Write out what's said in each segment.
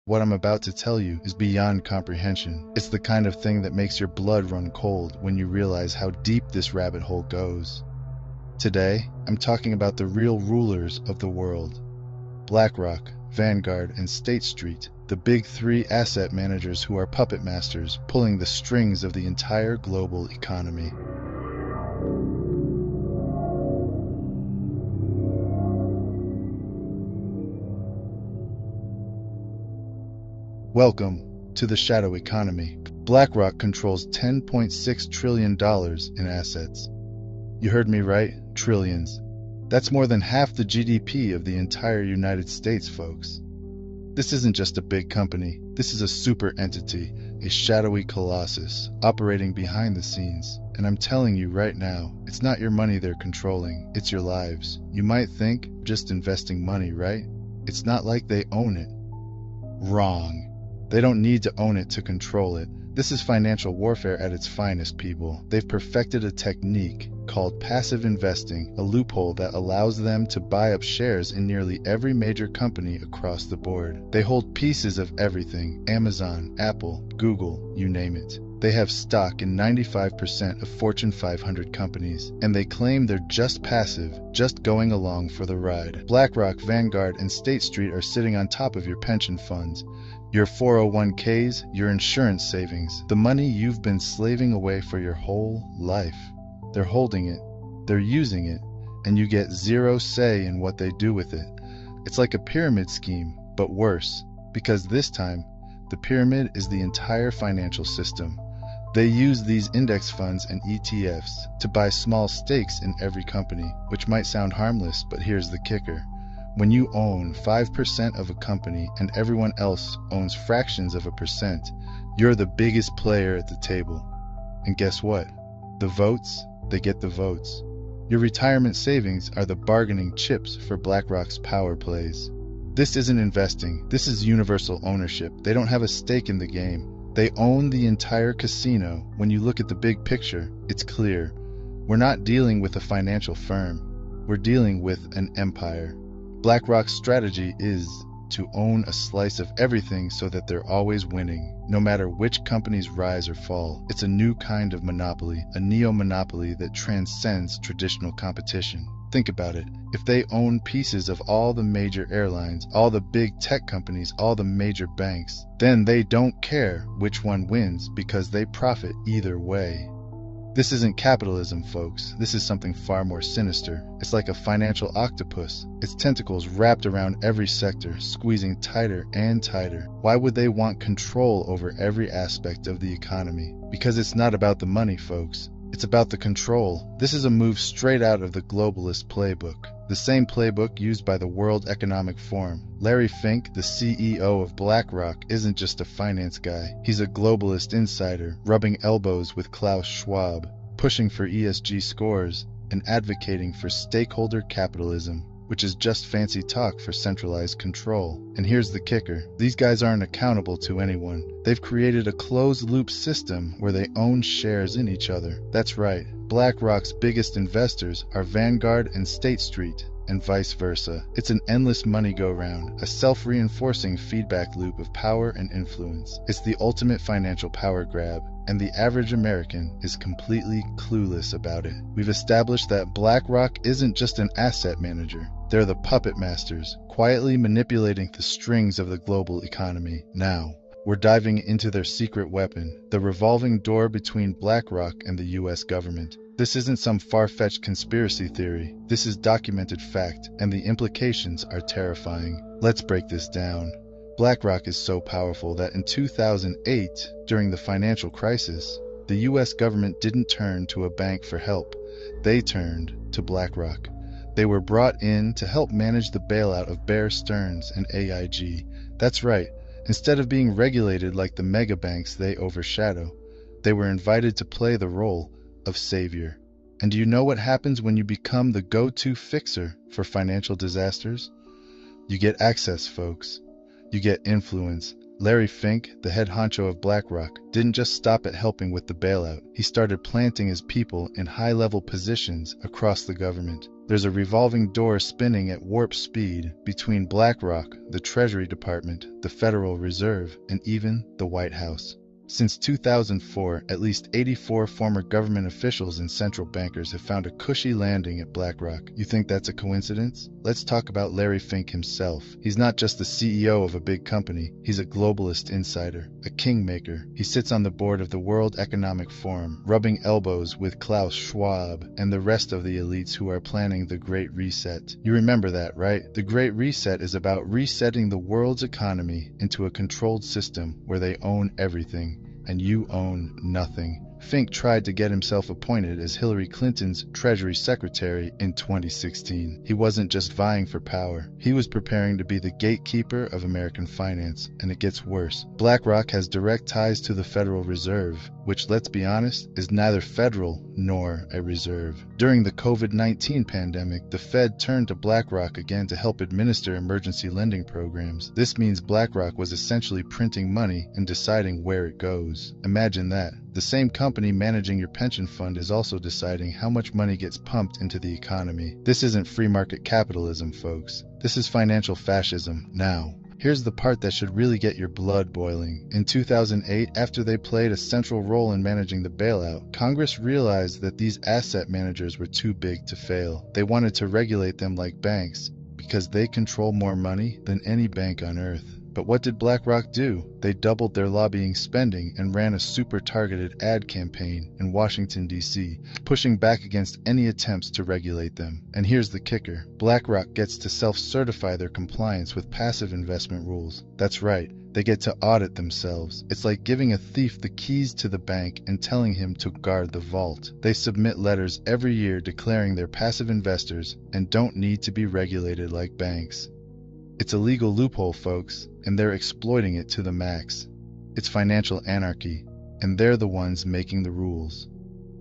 What I'm about to tell you is beyond comprehension. It's the kind of thing that makes your blood run cold when you realize how deep this rabbit hole goes. Today, I'm talking about the real rulers of the world. BlackRock, Vanguard, and State Street, the big three asset managers who are puppet masters pulling the strings of the entire global economy. Welcome to the shadow economy. BlackRock controls $10.6 trillion in assets. You heard me right, trillions. That's more than half the GDP of the entire United States, folks. This isn't just a big company. This is a super entity, a shadowy colossus, operating behind the scenes. And I'm telling you right now, it's not your money they're controlling, it's your lives. You might think, just investing money, right? It's not like they own it. Wrong. They don't need to own it to control it. This is financial warfare at its finest, people. They've perfected a technique called passive investing, a loophole that allows them to buy up shares in nearly every major company across the board. They hold pieces of everything: Amazon, Apple, Google, you name it. They have stock in 95% of Fortune 500 companies, and they claim they're just passive, just going along for the ride. BlackRock, Vanguard, and State Street are sitting on top of your pension funds, your 401ks, your insurance savings, the money you've been slaving away for your whole life. They're holding it, they're using it, and you get zero say in what they do with it. It's like a pyramid scheme, but worse, because this time, the pyramid is the entire financial system. They use these index funds and ETFs to buy small stakes in every company, which might sound harmless, but here's the kicker. When you own 5% of a company and everyone else owns fractions of a percent, you're the biggest player at the table. And guess what? The votes, they get the votes. Your retirement savings are the bargaining chips for BlackRock's power plays. This isn't investing, this is universal ownership. They don't have a stake in the game. They own the entire casino. When you look at the big picture, it's clear. We're not dealing with a financial firm. We're dealing with an empire. BlackRock's strategy is to own a slice of everything so that they're always winning, no matter which companies rise or fall. It's a new kind of monopoly, a neo-monopoly that transcends traditional competition. Think about it. If they own pieces of all the major airlines, all the big tech companies, all the major banks, then they don't care which one wins because they profit either way. This isn't capitalism, folks. This is something far more sinister. It's like a financial octopus. Its tentacles wrapped around every sector, squeezing tighter and tighter. Why would they want control over every aspect of the economy? Because it's not about the money, folks. It's about the control. This is a move straight out of the globalist playbook. The same playbook used by the World Economic Forum. Larry Fink, the CEO of BlackRock, isn't just a finance guy. He's a globalist insider, rubbing elbows with Klaus Schwab, pushing for ESG scores, and advocating for stakeholder capitalism, which is just fancy talk for centralized control. And here's the kicker. These guys aren't accountable to anyone. They've created a closed-loop system where they own shares in each other. That's right. BlackRock's biggest investors are Vanguard and State Street, and vice versa. It's an endless money go-round, a self-reinforcing feedback loop of power and influence. It's the ultimate financial power grab, and the average American is completely clueless about it. We've established that BlackRock isn't just an asset manager. They're the puppet masters, quietly manipulating the strings of the global economy. Now, we're diving into their secret weapon, the revolving door between BlackRock and the US government. This isn't some far-fetched conspiracy theory. This is documented fact, and the implications are terrifying. Let's break this down. BlackRock is so powerful that in 2008, during the financial crisis, the US government didn't turn to a bank for help. They turned to BlackRock. They were brought in to help manage the bailout of Bear Stearns and AIG. That's right. Instead of being regulated like the mega banks they overshadow, they were invited to play the role of savior. And do you know what happens when you become the go-to fixer for financial disasters? You get access, folks. You get influence. Larry Fink, the head honcho of BlackRock, didn't just stop at helping with the bailout. He started planting his people in high-level positions across the government. There's a revolving door spinning at warp speed between BlackRock, the Treasury Department, the Federal Reserve, and even the White House. Since 2004, at least 84 former government officials and central bankers have found a cushy landing at BlackRock. You think that's a coincidence? Let's talk about Larry Fink himself. He's not just the CEO of a big company. He's a globalist insider, a kingmaker. He sits on the board of the World Economic Forum, rubbing elbows with Klaus Schwab and the rest of the elites who are planning the Great Reset. You remember that, right? The Great Reset is about resetting the world's economy into a controlled system where they own everything and you own nothing. Fink tried to get himself appointed as Hillary Clinton's Treasury Secretary in 2016. He wasn't just vying for power. He was preparing to be the gatekeeper of American finance, and it gets worse. BlackRock has direct ties to the Federal Reserve, which, let's be honest, is neither federal nor a reserve. During the COVID-19 pandemic, the Fed turned to BlackRock again to help administer emergency lending programs. This means BlackRock was essentially printing money and deciding where it goes. Imagine that. The same company managing your pension fund is also deciding how much money gets pumped into the economy. This isn't free market capitalism, folks. This is financial fascism now. Here's the part that should really get your blood boiling. In 2008, after they played a central role in managing the bailout, Congress realized that these asset managers were too big to fail. They wanted to regulate them like banks because they control more money than any bank on earth. But what did BlackRock do? They doubled their lobbying spending and ran a super targeted ad campaign in Washington, D.C., pushing back against any attempts to regulate them. And here's the kicker. BlackRock gets to self-certify their compliance with passive investment rules. That's right. They get to audit themselves. It's like giving a thief the keys to the bank and telling him to guard the vault. They submit letters every year declaring they're passive investors and don't need to be regulated like banks. It's a legal loophole, folks, and they're exploiting it to the max. It's financial anarchy, and they're the ones making the rules.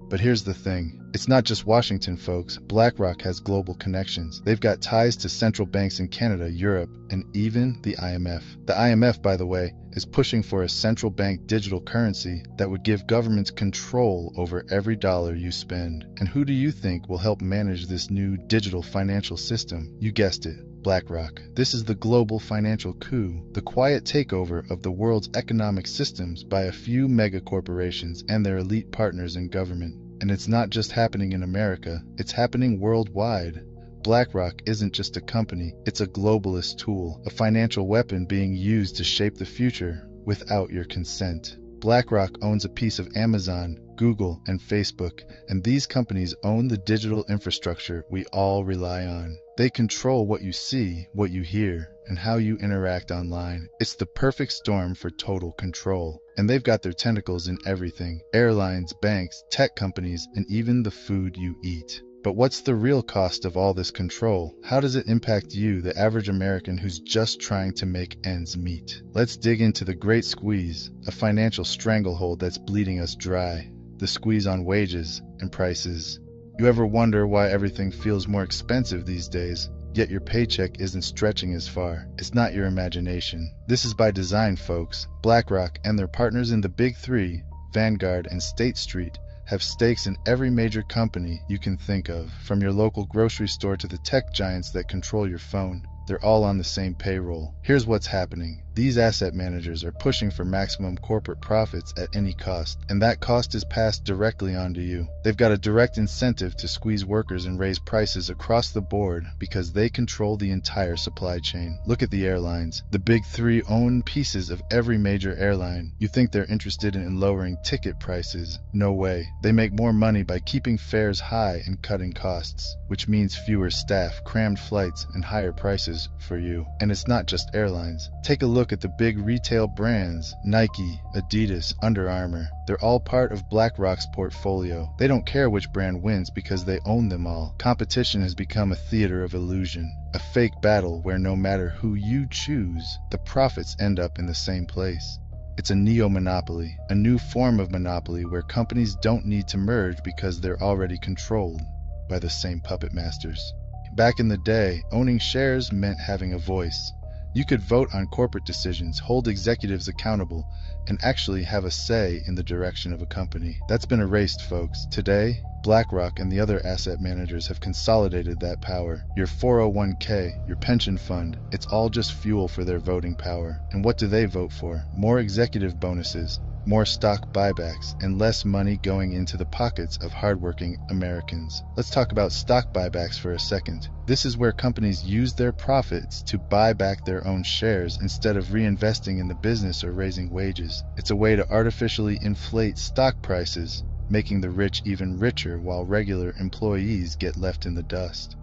But here's the thing. It's not just Washington, folks. BlackRock has global connections. They've got ties to central banks in Canada, Europe, and even the IMF. The IMF, by the way, is pushing for a central bank digital currency that would give governments control over every dollar you spend. And who do you think will help manage this new digital financial system? You guessed it. BlackRock. This is the global financial coup, the quiet takeover of the world's economic systems by a few mega corporations and their elite partners in government. And it's not just happening in America, it's happening worldwide. BlackRock isn't just a company, it's a globalist tool, a financial weapon being used to shape the future without your consent. BlackRock owns a piece of Amazon, Google, and Facebook, and these companies own the digital infrastructure we all rely on. They control what you see, what you hear, and how you interact online. It's the perfect storm for total control. And they've got their tentacles in everything: airlines, banks, tech companies, and even the food you eat. But what's the real cost of all this control? How does it impact you, the average American who's just trying to make ends meet? Let's dig into the great squeeze, a financial stranglehold that's bleeding us dry. The squeeze on wages and prices. You ever wonder why everything feels more expensive these days, yet your paycheck isn't stretching as far? It's not your imagination. This is by design, folks. BlackRock and their partners in the Big Three, Vanguard and State Street, have stakes in every major company you can think of, from your local grocery store to the tech giants that control your phone. They're all on the same payroll. Here's what's happening. These asset managers are pushing for maximum corporate profits at any cost, and that cost is passed directly onto you. They've got a direct incentive to squeeze workers and raise prices across the board because they control the entire supply chain. Look at the airlines. The Big Three own pieces of every major airline. You think they're interested in lowering ticket prices? No way. They make more money by keeping fares high and cutting costs, which means fewer staff, crammed flights, and higher prices for you. And it's not just airlines. Take a look at the big retail brands: Nike, Adidas, Under Armour. They're all part of BlackRock's portfolio. They don't care which brand wins because they own them all. Competition has become a theater of illusion, a fake battle where no matter who you choose, the profits end up in the same place. It's a neo-monopoly, a new form of monopoly where companies don't need to merge because they're already controlled by the same puppet masters. Back in the day, owning shares meant having a voice. You could vote on corporate decisions, hold executives accountable, and actually have a say in the direction of a company. That's been erased, folks. Today, BlackRock and the other asset managers have consolidated that power. Your 401k, your pension fund, it's all just fuel for their voting power. And what do they vote for? More executive bonuses, more stock buybacks, and less money going into the pockets of hardworking Americans. Let's talk about stock buybacks for a second. This is where companies use their profits to buy back their own shares instead of reinvesting in the business or raising wages. It's a way to artificially inflate stock prices, making the rich even richer while regular employees get left in the dust.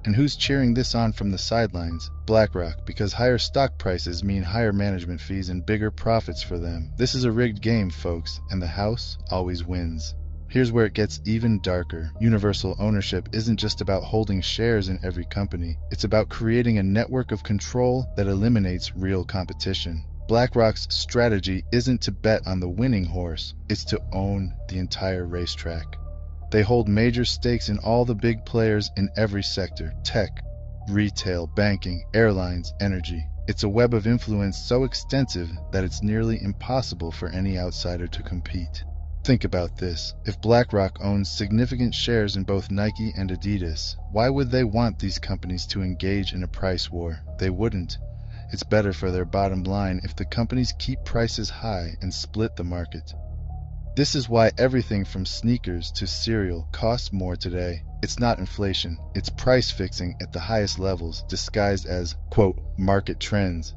And who's cheering this on from the sidelines? BlackRock, because higher stock prices mean higher management fees and bigger profits for them. This is a rigged game, folks, and the house always wins. Here's where it gets even darker. Universal ownership isn't just about holding shares in every company. It's about creating a network of control that eliminates real competition. BlackRock's strategy isn't to bet on the winning horse, it's to own the entire racetrack. They hold major stakes in all the big players in every sector: tech, retail, banking, airlines, energy. It's a web of influence so extensive that it's nearly impossible for any outsider to compete. Think about this. If BlackRock owns significant shares in both Nike and Adidas, why would they want these companies to engage in a price war? They wouldn't. It's better for their bottom line if the companies keep prices high and split the market. This is why everything from sneakers to cereal costs more today. It's not inflation, it's price fixing at the highest levels, disguised as, quote, market trends.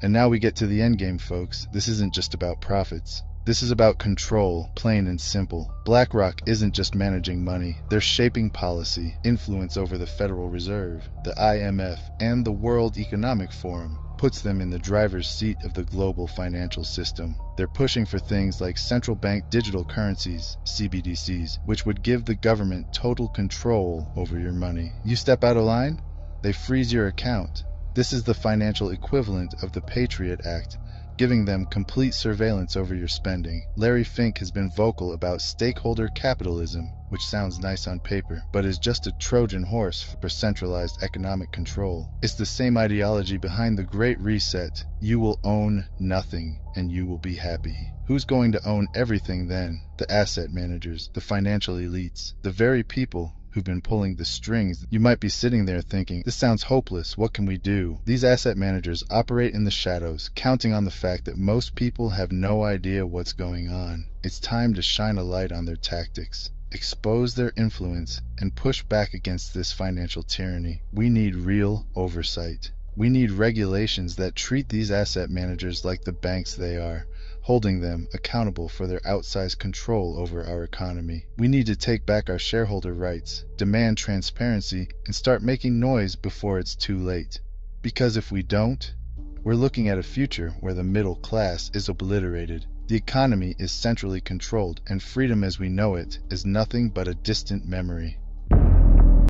And now we get to the end game, folks. This isn't just about profits. This is about control, plain and simple. BlackRock isn't just managing money. They're shaping policy, influence over the Federal Reserve, the IMF, and the World Economic Forum. Puts them in the driver's seat of the global financial system. They're pushing for things like central bank digital currencies, CBDCs, which would give the government total control over your money. You step out of line, they freeze your account. This is the financial equivalent of the Patriot Act, giving them complete surveillance over your spending. Larry Fink has been vocal about stakeholder capitalism, which sounds nice on paper, but is just a Trojan horse for centralized economic control. It's the same ideology behind the Great Reset. You will own nothing, and you will be happy. Who's going to own everything then? The asset managers, the financial elites, the very people who've been pulling the strings. You might be sitting there thinking, this sounds hopeless, what can we do? These asset managers operate in the shadows, counting on the fact that most people have no idea what's going on. It's time to shine a light on their tactics, expose their influence, and push back against this financial tyranny. We need real oversight. We need regulations that treat these asset managers like the banks they are, holding them accountable for their outsized control over our economy. We need to take back our shareholder rights, demand transparency, and start making noise before it's too late. Because if we don't, we're looking at a future where the middle class is obliterated. The economy is centrally controlled, and freedom as we know it is nothing but a distant memory.